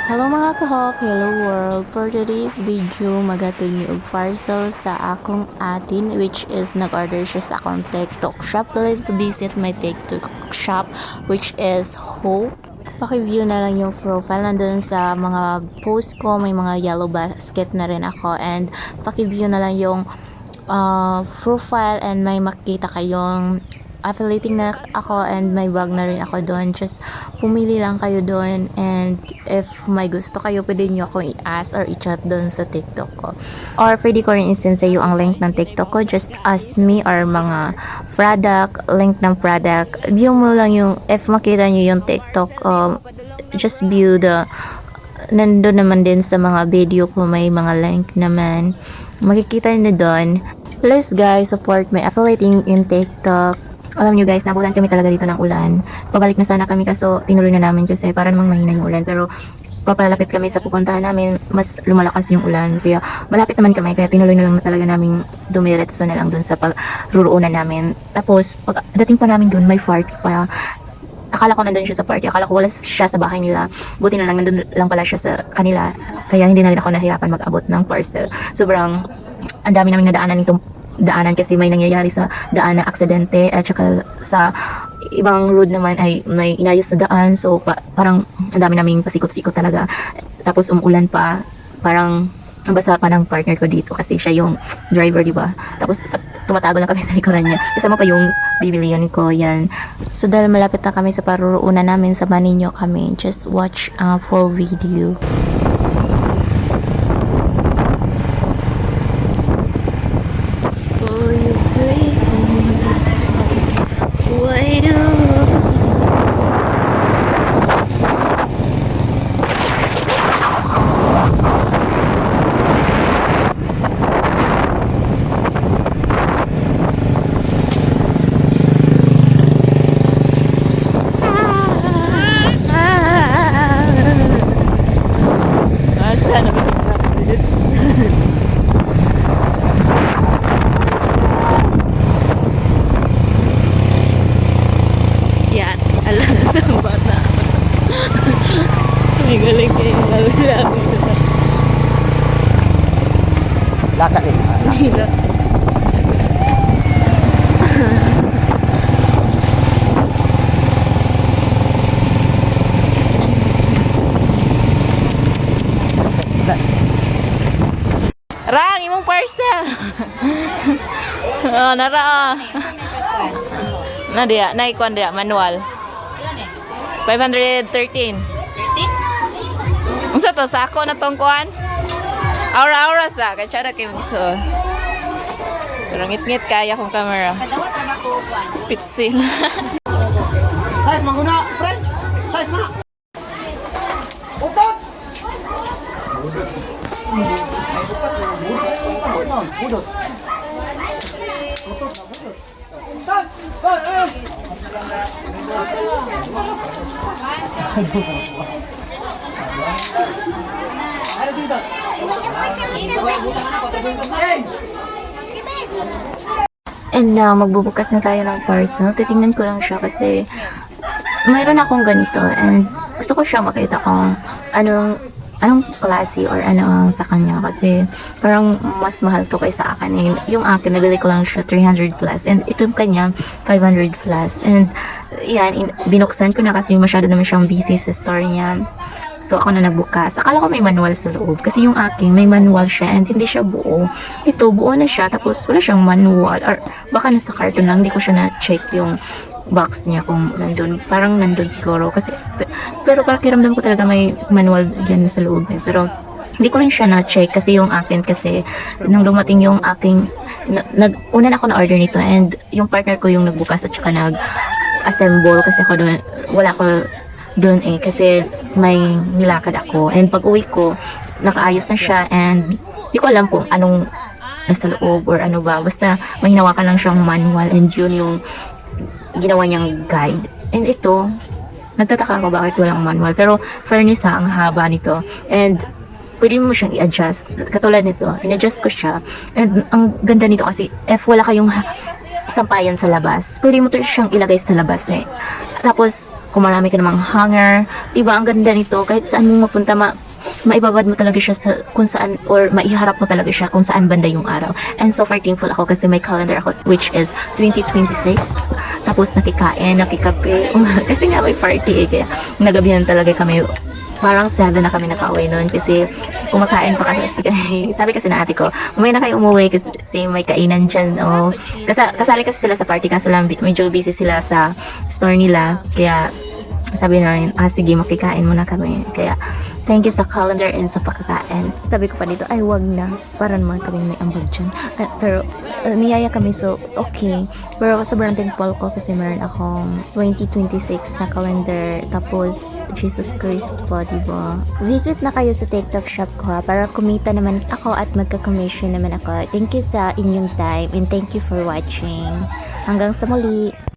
Hello mga kahok, hello world. For today's video, magatod mi og parcel sa akong atin which is nag-order siya sa akong TikTok shop. Let's visit my TikTok shop which is Hope. Paki-view na lang yung profile nandun sa mga post ko, may mga yellow basket na rin ako, and paki-view na lang yung profile and may makita kayong affiliating na ako and may bag na rin ako doon. Just pumili lang kayo doon, and if may gusto kayo, pwede nyo akong i-ask or i-chat doon sa TikTok ko, or pwede ko rin i-send sa iyo ang link ng TikTok ko. Just ask me, or mga product, link ng product, view mo lang yung, if makita nyo yung TikTok, just view the, nandun naman din sa mga video ko, may mga link naman, makikita nyo doon. Please guys, support my affiliating in TikTok. Alam nyo guys, nabulan kami talaga dito ng ulan. Pabalik na sana kami kaso tinuloy na namin kasi para namang mahina yung ulan. Pero papalapit kami sa pupuntahan namin, mas lumalakas yung ulan. Kaya malapit naman kami, kaya tinuloy na lang talaga namin dumiretso na lang dun sa pagruroonan namin. Tapos, pag dating pa namin dun, may party pa. Akala ko nandun siya sa party. Akala ko wala siya sa bahay nila. Buti na lang nandun lang pala siya sa kanila. Kaya hindi na rin ako nahirapan mag-abot ng parcel. Sobrang ang dami naming nadaanan itong daanan kasi may nangyayari sa daan na aksidente, at saka sa ibang road naman ay may inayos na daan. So parang ang dami naming pasikot-sikot talaga. Tapos umulan pa, parang ang basa pa ng partner ko dito kasi siya yung driver, di ba? Tapos tumatago lang kami sa likuran niya. Kasama pa yung bibilihan ko, yan. So dahil malapit na kami sa paruruunan namin, samahan niyo kami. Just watch full video. Yan, alam ng bata. May galing kayo lalaki. Laka rin. Hila. Rang, imong parcel. Oh, nara. Na dia, na ikuan dia manual. 513. Unsa to sa ako na tong kuan? Aura sa kay tsara kay gusto. Pero ngit-ngit kaya kong camera. Kadawat na ako kuan. Pitsil. Size maguna, friend. Size mana? Utot. Budot. And now, magbubukas na tayo ng parcel. Titingnan ko lang siya kasi mayroon akong ganito and gusto ko siya makita kung anong klase or ano ang sa kanya kasi parang mas mahal to kaysa akin. And yung akin, nabili ko lang siya 300 plus and itong kanya 500 plus. And yan, binuksan ko na kasi masyado naman siyang busy sa store niya. So ako na nagbukas. Akala ko may manual sa loob kasi yung aking may manual siya and hindi siya buo. Ito buo na siya tapos wala siyang manual, or baka nasa carton lang, hindi ko siya na-check yung box niya kung nandun. Parang nandun siguro kasi pero parang kiramdam ko talaga may manual yan sa loob eh. Pero hindi ko rin siya na-check kasi yung akin, kasi nung dumating yung aking una na ako na-order nito and yung partner ko yung nagbukas at saka nag-assemble kasi ako doon, wala ko doon eh kasi may nilakad ako, and pag uwi ko nakaayos na siya and di ko alam kung anong nasa loob or ano ba, basta may hinawakan lang siyang manual and yun yung ginawa niyang guide. And ito, nagtataka ako bakit walang manual, pero fairness ha, ang haba nito and pwede mo siyang i-adjust. Katulad nito, in-adjust ko siya and ang ganda nito kasi if wala kayong sampayan sa labas, pwede mo to siyang ilagay sa labas eh. Tapos kung marami ka namang hanger. Diba, ang ganda nito. Kahit saan mo mapunta, maibabad mo talaga siya sa kung saan, or maiharap mo talaga siya kung saan banda yung araw. And so far thankful ako kasi may calendar ako which is 2026. Tapos nakikain, nakikape. Kasi nga may party eh. Kaya nagabihan talaga kami. Parang 7 na kami nakauwi noon kasi kumakain pa kami. Sabi kasi na ate ko, umay na kayo umuwi kasi may kainan dyan. Oh. Kasali kasi sila sa party kaso lang medyo busy sila sa store nila. Kaya sabi na sige, makikain muna kami. Kaya thank you sa calendar and sa pagkakain. Sabi ko pa dito, ay wag na. Para naman kami may ambag dyan. Pero niyaya kami, so okay. Pero sobrang thankful ko kasi meron akong 2026 na calendar. Tapos, Jesus Christ po, diba? Visit na kayo sa TikTok shop ko ha, para kumita naman ako at magka-commission naman ako. Thank you sa inyong time and thank you for watching. Hanggang sa muli.